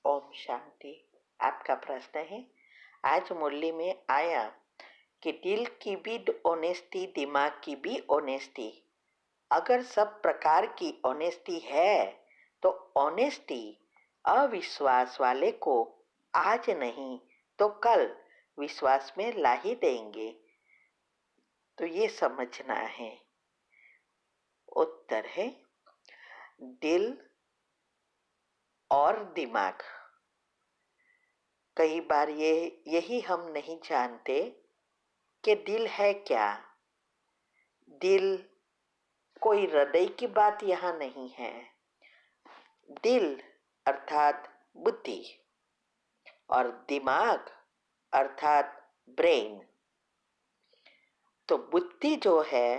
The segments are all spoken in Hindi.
ओम शांति। आपका प्रश्न है, आज मुरली में आया कि दिल की भी ऑनेस्टी, दिमाग की भी ऑनेस्टी। अगर सब प्रकार की ऑनेस्टी है तो ऑनेस्टी अविश्वास वाले को आज नहीं तो कल विश्वास में ला ही देंगे। तो ये समझना है। उत्तर है दिल और दिमाग। कई बार यही हम नहीं जानते कि दिल है क्या। दिल कोई हृदय की बात यहाँ नहीं है। दिल अर्थात बुद्धि और दिमाग अर्थात ब्रेन। तो बुद्धि जो है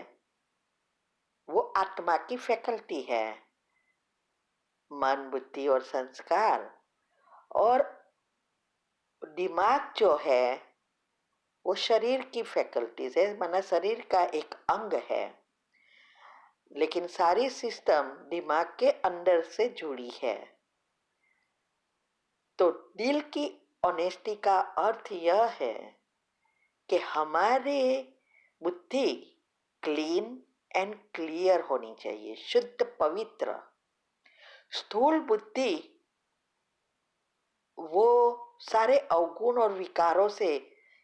वो आत्मा की फैकल्टी है, मन, बुद्धि और संस्कार। और दिमाग जो है वो शरीर की फैकल्टीज है, माना शरीर का एक अंग है, लेकिन सारी सिस्टम दिमाग के अंदर से जुड़ी है। तो दिल की ऑनेस्टी का अर्थ यह है कि हमारे बुद्धि क्लीन एंड क्लियर होनी चाहिए, शुद्ध पवित्र। स्थूल बुद्धि वो सारे अवगुण और विकारों से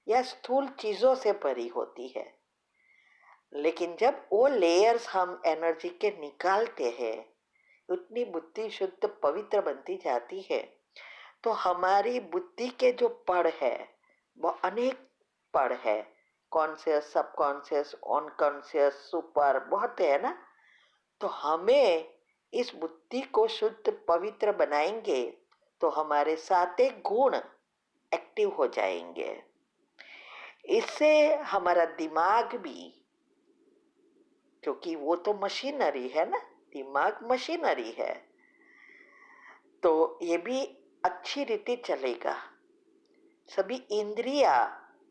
या स्थूल चीजों से भरी होती है। लेकिन जब वो लेयर्स हम एनर्जी के निकालते हैं, उतनी बुद्धि शुद्ध पवित्र बनती जाती है। तो हमारी बुद्धि के जो पड़ है वो अनेक पड़ है, कॉन्शियस, सबकॉन्शियस, अनकॉन्शियस, सुपर, बहुत है ना। तो हमें इस बुद्धि को शुद्ध पवित्र बनाएंगे तो हमारे सारे गुण एक्टिव हो जाएंगे। इससे हमारा दिमाग भी, क्योंकि वो तो मशीनरी है ना, दिमाग मशीनरी है, तो ये भी अच्छी रीति चलेगा। सभी इंद्रिया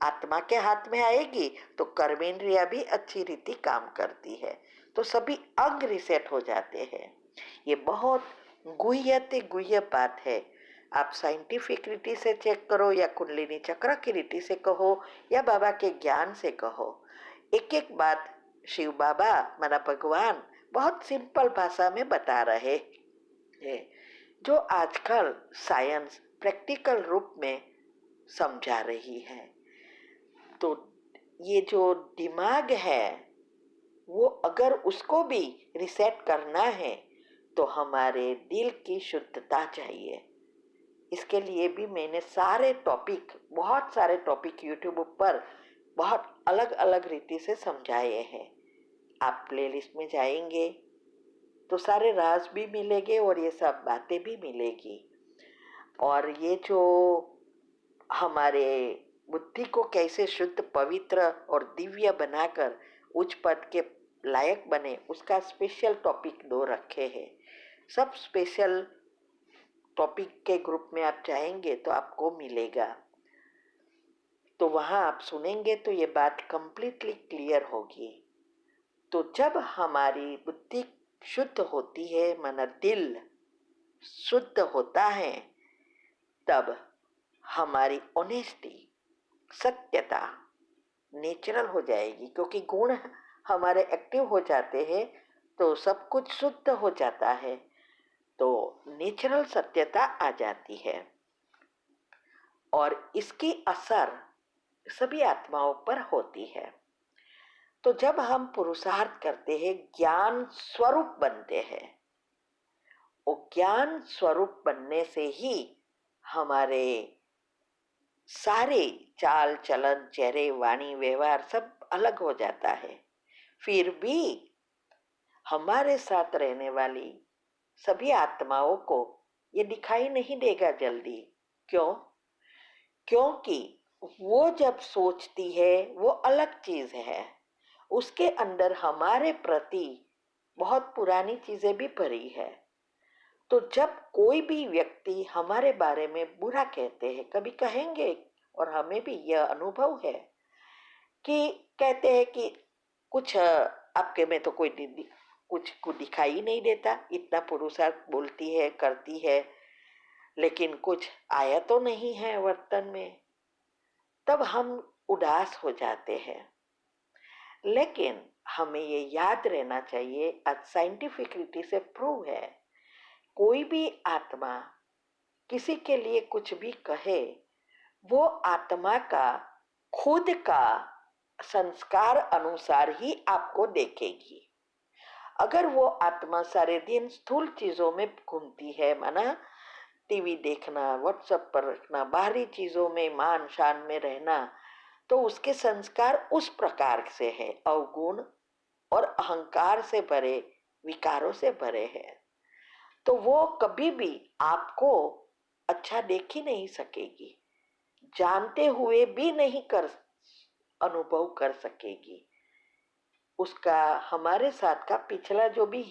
आत्मा के हाथ में आएगी तो कर्मेंद्रिया भी अच्छी रीति काम करती है, तो सभी अंग रिसेट हो जाते हैं। ये बहुत गुह्य बात है। आप साइंटिफिक रीति से चेक करो या कुंडलिनी चक्र की रीति से कहो या बाबा के ज्ञान से कहो, एक एक बात शिव बाबा माना भगवान बहुत सिंपल भाषा में बता रहे हैं, जो आजकल साइंस प्रैक्टिकल रूप में समझा रही है। तो ये जो दिमाग है वो अगर उसको भी रिसेट करना है तो हमारे दिल की शुद्धता चाहिए। इसके लिए भी मैंने बहुत सारे टॉपिक यूट्यूब पर बहुत अलग अलग रीति से समझाए हैं। आप प्लेलिस्ट में जाएंगे तो सारे राज भी मिलेंगे और ये सब बातें भी मिलेगी। और ये जो हमारे बुद्धि को कैसे शुद्ध, पवित्र और दिव्य बनाकर उच्च पद के लायक बने, उसका स्पेशल टॉपिक 2 रखे हैं। सब स्पेशल टॉपिक के ग्रुप में आप जाएंगे तो आपको मिलेगा, तो वहां आप सुनेंगे तो ये बात कंप्लीटली क्लियर होगी। तो जब हमारी बुद्धि शुद्ध होती है, माना दिल शुद्ध होता है, तब हमारी ऑनेस्टी, सत्यता नेचुरल हो जाएगी। क्योंकि गुण हमारे एक्टिव हो जाते हैं तो सब कुछ शुद्ध हो जाता है, तो नेचुरल सत्यता आ जाती है। और इसकी असर सभी आत्माओं पर होती है। तो जब हम पुरुषार्थ करते हैं, ज्ञान स्वरूप बनते हैं, और ज्ञान स्वरूप बनने से ही हमारे सारे चाल चलन, चेहरे, वाणी, व्यवहार सब अलग हो जाता है। फिर भी हमारे साथ रहने वाली सभी आत्माओं को ये दिखाई नहीं देगा जल्दी। क्यों? क्योंकि वो जब सोचती है वो अलग चीज है, उसके अंदर हमारे प्रति बहुत पुरानी चीजें भी भरी है। तो जब कोई भी व्यक्ति हमारे बारे में बुरा कहते हैं, कभी कहेंगे, और हमें भी यह अनुभव है कि कहते हैं कि कुछ आपके में तो कोई कुछ को दिखाई नहीं देता, इतना पुरुषार्थ बोलती है, करती है, लेकिन कुछ आया तो नहीं है वर्तन में, तब हम उदास हो जाते हैं। लेकिन हमें ये याद रहना चाहिए, आज साइंटिफिकलिटी से प्रूव है, कोई भी आत्मा किसी के लिए कुछ भी कहे, वो आत्मा का खुद का संस्कार अनुसार ही आपको देखेगी। अगर वो आत्मा सारे दिन स्थूल चीजों में घूमती है, माना टीवी देखना, व्हाट्सएप पर रखना, बाहरी चीजों में मान शान में रहना, तो उसके संस्कार उस प्रकार से है, अवगुण और अहंकार से भरे, विकारों से भरे हैं। तो वो कभी भी आपको अच्छा देख ही नहीं सकेगी, जानते हुए भी नहीं कर अनुभव कर सकेगी। उसका हमारे साथ का पिछला जो भी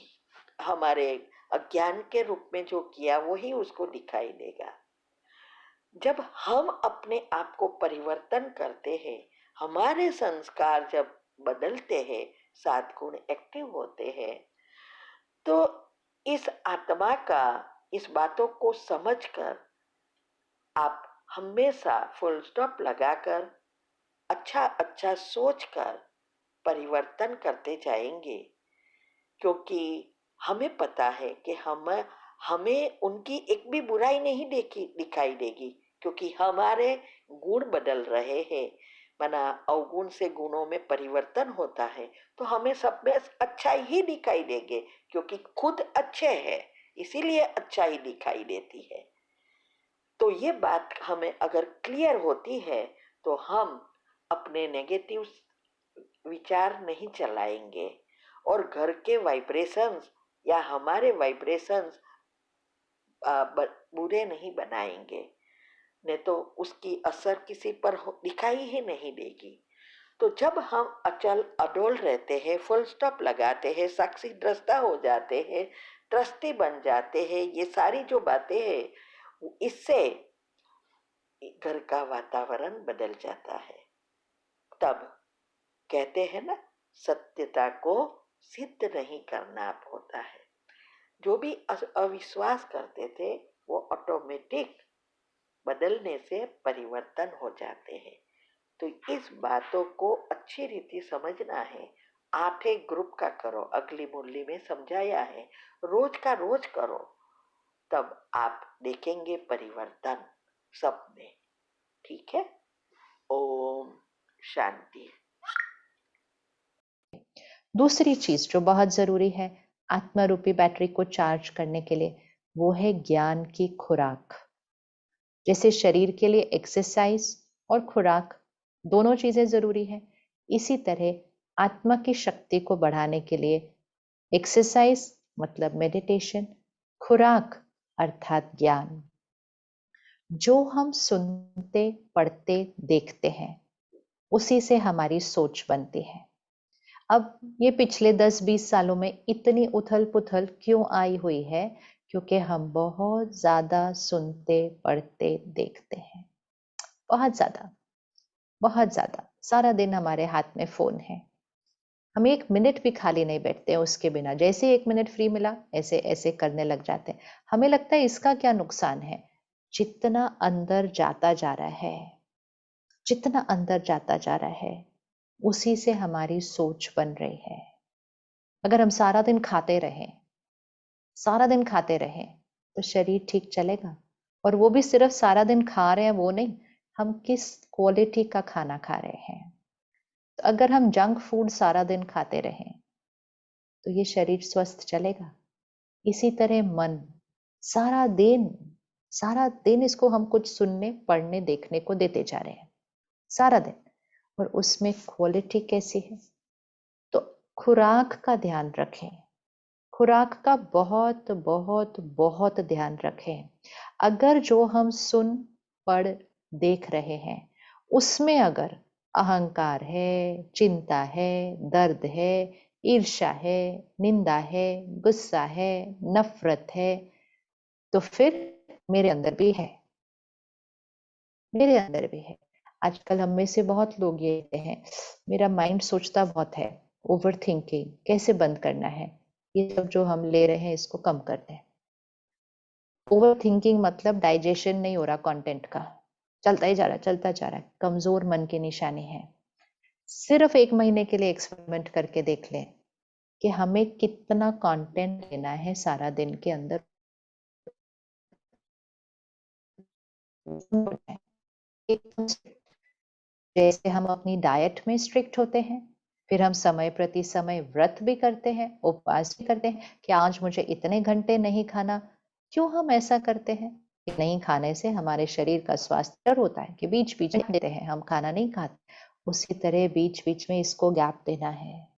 हमारे अज्ञान के रूप में जो किया, वही उसको दिखाई देगा। जब हम अपने आप को परिवर्तन करते हैं, हमारे संस्कार जब बदलते हैं, 7 गुण एक्टिव होते हैं, तो इस आत्मा का, इस बातों को समझकर आप हमेशा फुल स्टॉप लगाकर अच्छा अच्छा सोचकर परिवर्तन करते जाएंगे। क्योंकि हमें पता है कि हमें उनकी एक भी बुराई नहीं दिखाई देगी, क्योंकि हमारे गुण बदल रहे हैं। माना अवगुण से गुणों में परिवर्तन होता है, तो हमें सब में अच्छा ही दिखाई देंगे, क्योंकि खुद अच्छे हैं, इसीलिए अच्छा ही दिखाई देती है। तो ये बात हमें अगर क्लियर होती है, तो हम अपने नेगेटिव विचार नहीं चलाएंगे और घर के वाइब्रेशंस या हमारे वाइब्रेशंस बुरे नहीं बनाएंगे, नहीं तो उसकी असर किसी पर दिखाई ही नहीं देगी। तो जब हम अचल अडोल रहते हैं, फुल स्टॉप लगाते हैं, साक्षी दृष्टा हो जाते हैं, ट्रस्टी बन जाते हैं, ये सारी जो बातें हैं, इससे घर का वातावरण बदल जाता है। तब कहते हैं ना, सत्यता को सिद्ध नहीं करना होता है। जो भी अविश्वास करते थे, वो ऑटोमेटिक बदलने से परिवर्तन हो जाते हैं। तो इस बातों को अच्छी रीति समझना है। 8 ग्रुप का करो, अगली मुरली में समझाया है, रोज का रोज करो, तब आप देखेंगे परिवर्तन सब में। ठीक है। ओम शांति। दूसरी चीज जो बहुत जरूरी है आत्मा रूपी बैटरी को चार्ज करने के लिए, वो है ज्ञान की खुराक। जैसे शरीर के लिए एक्सरसाइज और खुराक दोनों चीजें जरूरी है, इसी तरह आत्मा की शक्ति को बढ़ाने के लिए एक्सरसाइज मतलब मेडिटेशन, खुराक अर्थात ज्ञान। जो हम सुनते, पढ़ते, देखते हैं, उसी से हमारी सोच बनती है। अब ये पिछले 10-20 सालों में इतनी उथल पुथल क्यों आई हुई है? क्योंकि हम बहुत ज्यादा सुनते, पढ़ते, देखते हैं, बहुत ज्यादा। सारा दिन हमारे हाथ में फोन है, हम 1 मिनट भी खाली नहीं बैठते हैं उसके बिना। जैसे 1 मिनट फ्री मिला, ऐसे ऐसे करने लग जाते हैं। हमें लगता है इसका क्या नुकसान है? जितना अंदर जाता जा रहा है, जितना अंदर जाता जा रहा है, उसी से हमारी सोच बन रही है। अगर हम सारा दिन खाते रहें तो शरीर ठीक चलेगा। और वो भी सिर्फ सारा दिन खा रहे हैं वो नहीं, हम किस क्वालिटी का खाना खा रहे हैं। तो अगर हम जंक फूड सारा दिन खाते रहें तो ये शरीर स्वस्थ चलेगा। इसी तरह मन, सारा दिन इसको हम कुछ सुनने, पढ़ने, देखने को देते जा रहे हैं सारा दिन, और उसमें क्वालिटी कैसी है? तो खुराक का ध्यान रखें, खुराक का बहुत बहुत बहुत ध्यान रखें। अगर जो हम सुन, पढ़, देख रहे हैं उसमें अगर अहंकार है, चिंता है, दर्द है, ईर्ष्या है, निंदा है, गुस्सा है, नफरत है, तो फिर मेरे अंदर भी है, मेरे अंदर भी है। आजकल हम में से बहुत लोग ये कहते हैं, मेरा माइंड सोचता बहुत है, ओवर थिंकिंग कैसे बंद करना है? ये सब जो हम ले रहे हैं इसको कम करते हैं। ओवर थिंकिंग मतलब डाइजेशन नहीं हो रहा कंटेंट का, चलता ही जा रहा है, चलता जा रहा है, कमजोर मन की निशानी है। सिर्फ 1 महीने के लिए एक्सपेरिमेंट करके देख लें कि हमें कितना कंटेंट लेना है सारा दिन के अंदर। एकदम जैसे हम अपनी डाइट में स्ट्रिक्ट होते हैं, फिर हम समय प्रति समय व्रत भी करते हैं, उपवास भी करते हैं कि आज मुझे इतने घंटे नहीं खाना। क्यों हम ऐसा करते हैं? कि नहीं खाने से हमारे शरीर का स्वास्थ्य डर होता है कि बीच बीच में देते हैं, हम खाना नहीं खाते। उसी तरह बीच बीच में इसको गैप देना है।